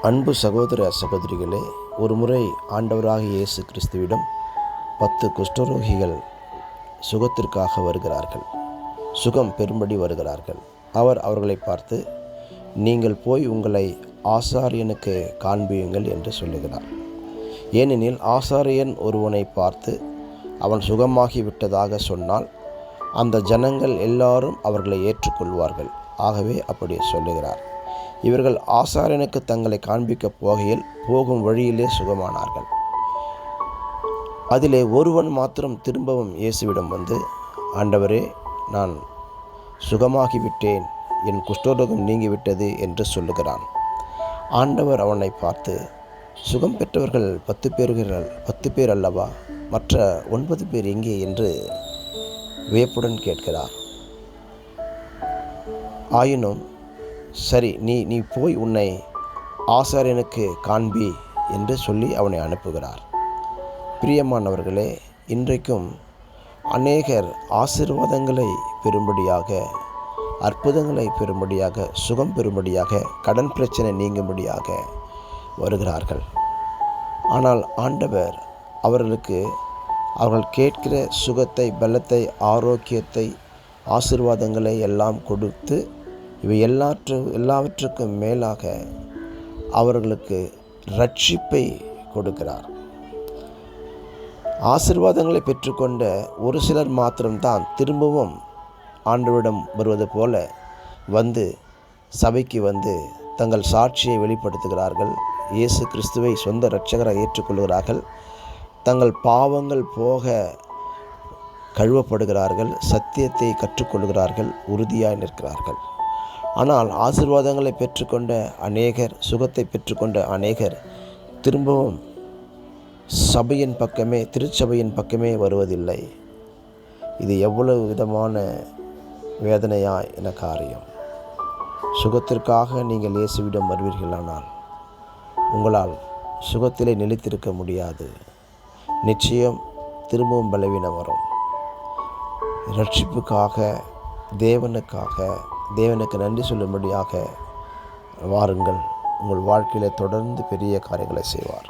அன்பு சகோதர சகோதரிகளே, ஒரு முறை ஆண்டவராகிய இயேசு கிறிஸ்துவிடம் 10 குஷ்டரோகிகள் சுகத்திற்காக வருகிறார்கள். சுகம் பெறும்படி வருகிறார்கள். அவர் அவர்களை பார்த்து, நீங்கள் போய் உங்களை ஆசாரியனுக்கு காண்பியுங்கள் என்று சொல்லுகிறார். ஏனெனில் ஆசாரியன் ஒருவனை பார்த்து அவன் சுகமாகி விட்டதாக சொன்னால் அந்த ஜனங்கள் எல்லாரும் அவர்களை ஏற்றுக்கொள்வார்கள். ஆகவே அப்படி சொல்லுகிறார். இவர்கள் ஆசாரியனுக்கு தங்களை காண்பிக்கப் போகையில் போகும் வழியிலே சுகமானார்கள். அதிலே ஒருவன் மாத்திரம் திரும்பவும் இயேசுவிடம் வந்து, ஆண்டவரே, நான் சுகமாகிவிட்டேன், என் குஷ்டரோகம் நீங்கிவிட்டது என்று சொல்லுகிறான். ஆண்டவர் அவனை பார்த்து, சுகம் பெற்றவர்கள் 10 பேர் அல்லவா, மற்ற 9 பேர் எங்கே என்று வியப்புடன் கேட்கிறார். ஆயினும் சரி, நீ போய் உன்னை ஆசாரியனுக்கு காண்பி என்று சொல்லி அவனை அனுப்புகிறார். பிரியமானவர்களே, இன்றைக்கும் அநேகர் ஆசீர்வாதங்களை பெறும்படியாக, அற்புதங்களை பெறும்படியாக, சுகம் பெறும்படியாக, கடன் பிரச்சனை நீங்கும்படியாக வருகிறார்கள். ஆனால் ஆண்டவர் அவர்களுக்கு அவர்கள் கேட்கிற சுகத்தை, பலத்தை, ஆரோக்கியத்தை, ஆசீர்வாதங்களை எல்லாம் கொடுத்து, இவை எல்லாவற்றுக்கும் மேலாக அவர்களுக்கு ரட்சிப்பை கொடுக்கிறார். ஆசீர்வாதங்களை பெற்றுக்கொண்ட ஒரு சிலர் மாத்திரம்தான் திரும்பவும் ஆண்டவரிடம் வருவது போல வந்து சபைக்கு வந்து தங்கள் சாட்சியை வெளிப்படுத்துகிறார்கள். இயேசு கிறிஸ்துவை சொந்த இரட்சகராக ஏற்றுக்கொள்கிறார்கள். தங்கள் பாவங்கள் போக கழுவப்படுகிறார்கள். சத்தியத்தை கற்றுக்கொள்கிறார்கள். உறுதியாய் நிற்கிறார்கள். ஆனால் ஆசீர்வாதங்களை பெற்றுக்கொண்ட அநேகர், சுகத்தை பெற்றுக்கொண்ட அநேகர் திரும்பவும் சபையின் பக்கமே, திருச்சபையின் பக்கமே வருவதில்லை. இது எவ்வளவு விதமான வேதனையான காரியம். சுகத்திற்காக நீங்கள் இயேசுவிடம் வருவீர்களானால் உங்களால் சுகத்திலே நிலைத்திருக்க முடியாது. நிச்சயம் திரும்பவும் பலவீனம் வரும். ரட்சிப்புக்காக, தேவனுக்கு நன்றி சொல்லும்படியாக வாருங்கள். உங்கள் வாழ்க்கையில் தொடர்ந்து பெரிய காரியங்களை செய்வார்.